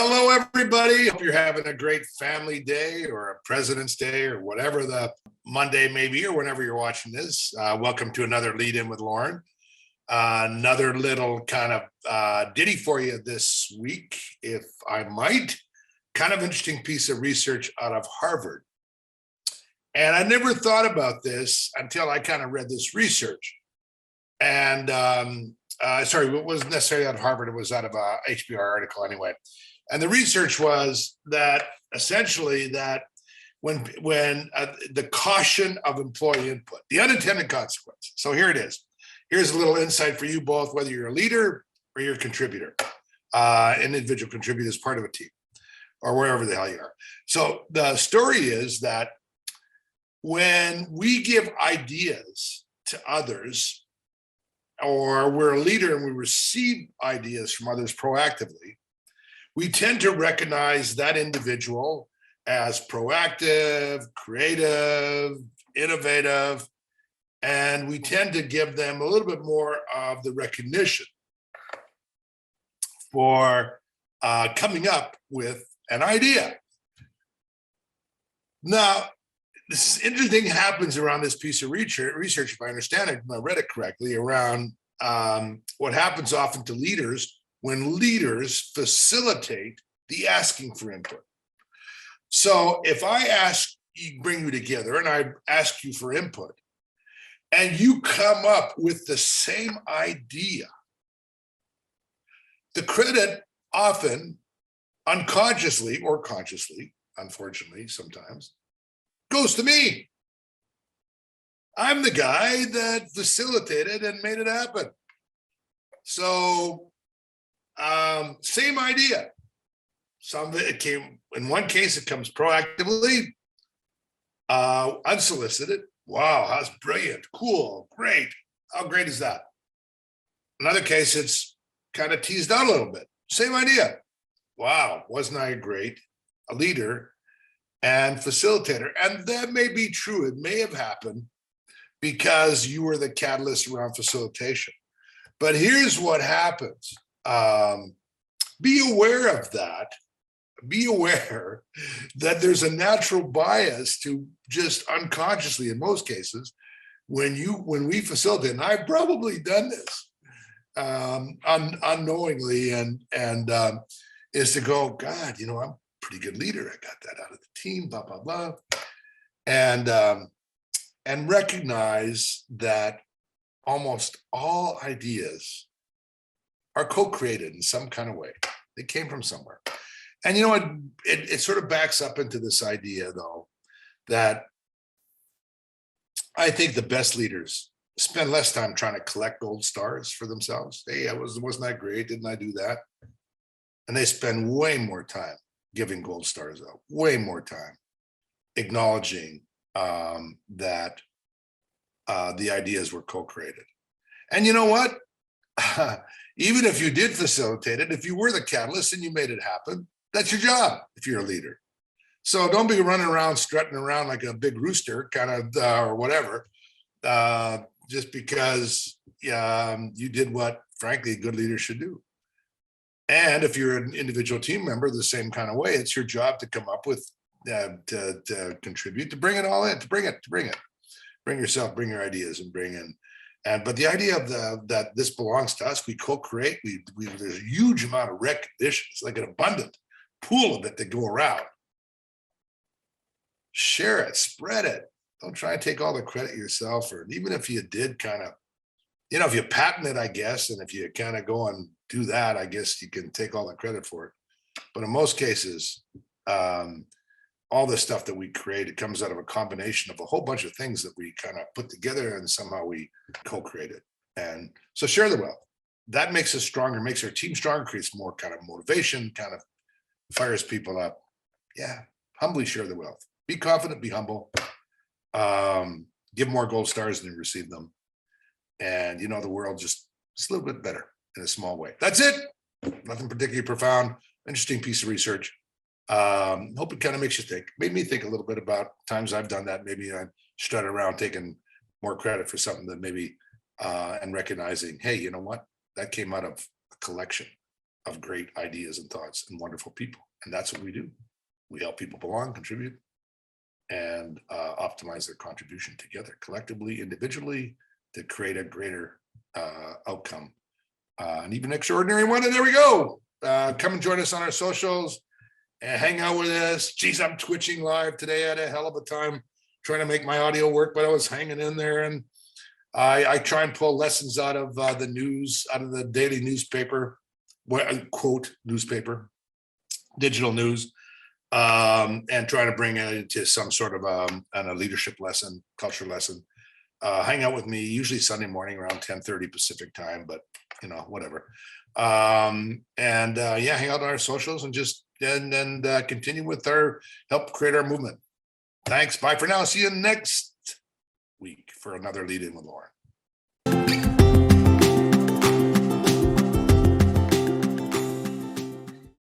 Hello, everybody. Hope you're having a great family day or a President's Day or whatever the Monday may be or whenever you're watching this. Welcome to another Lead In With Lorne. Another little kind of ditty for you this week, if I might. Kind of interesting piece of research out of Harvard. And I never thought about this until I kind of read this research. And sorry, it wasn't necessarily out of Harvard. It was out of a HBR article anyway. And the research was that essentially that when the caution of employee input, the unintended consequence. So here it is. Here's a little insight for you both, whether you're a leader or you're a contributor, an individual contributor as part of a team or wherever the hell you are. So the story is that when we give ideas to others, or we're a leader and we receive ideas from others proactively, we tend to recognize that individual as proactive, creative, innovative, and we tend to give them a little bit more of the recognition for coming up with an idea. Now, this interesting happens around this piece of research, if I understand it, if I read it correctly, around what happens often to leaders when leaders facilitate the asking for input. So if I bring you together and I ask you for input, and you come up with the same idea, the credit often unconsciously or consciously, unfortunately, sometimes, goes to me. I'm the guy that facilitated and made it happen. So, same idea. Some of it came, in one case, it comes proactively, unsolicited. Wow, that's brilliant, cool, great. How great is that? Another case, it's kind of teased out a little bit. Same idea. Wow, wasn't I a leader and facilitator? And that may be true. It may have happened because you were the catalyst around facilitation. But here's what happens. Be aware of that. Be aware that there's a natural bias to just unconsciously, in most cases, when we facilitate, and I've probably done this unknowingly, and is to go, God, I'm a pretty good leader. I got that out of the team, blah, blah, blah. And recognize that almost all ideas are co-created in some kind of way. They came from somewhere. And you know what? It sort of backs up into this idea, though, that I think the best leaders spend less time trying to collect gold stars for themselves. Hey, wasn't that great? Didn't I do that? And they spend way more time giving gold stars out, way more time acknowledging that the ideas were co-created. And you know what? Even if you did facilitate it, if you were the catalyst and you made it happen, that's your job if you're a leader. So don't be running around, strutting around like a big rooster kind of, or whatever, just because you did what, frankly, good leaders should do. And if you're an individual team member, the same kind of way, it's your job to come up with, to contribute, to bring it all in, to bring it. Bring yourself, bring your ideas, and bring in. But the idea of that this belongs to us, we co-create, there's a huge amount of recognition. It's like an abundant pool of it that go around. Share it, spread it. Don't try and take all the credit yourself, or even if you did kind of, if you patent it, I guess, and if you kind of go and do that, I guess you can take all the credit for it. But in most cases, all the stuff that we create, it comes out of a combination of a whole bunch of things that we kind of put together and somehow we co-create it. And so share the wealth. That makes us stronger, makes our team stronger, creates more kind of motivation, kind of fires people up. Yeah, humbly share the wealth. Be confident, be humble. Give more gold stars than you receive them. And the world just a little bit better in a small way. That's it. Nothing particularly profound. Interesting piece of research. Hope it kind of makes you think. Made me think a little bit about times I've done that. Maybe I strut around taking more credit for something that maybe and recognizing, hey, you know what? That came out of a collection. of great ideas and thoughts and wonderful people. And that's what we do. We help people belong, contribute, and optimize their contribution together, collectively, individually, to create a greater outcome, an even extraordinary one. And there we go. Come and join us on our socials and hang out with us. Geez, I'm twitching live today. I had a hell of a time trying to make my audio work, but I was hanging in there. And I try and pull lessons out of the news, out of the daily newspaper, quote, newspaper, digital news, and try to bring it into some sort of a leadership lesson, culture lesson. Hang out with me usually Sunday morning around 10:30 Pacific time, but whatever. Yeah, hang out on our socials and just and continue with help create our movement. Thanks. Bye for now. See you next week for another Lead In with Lorne.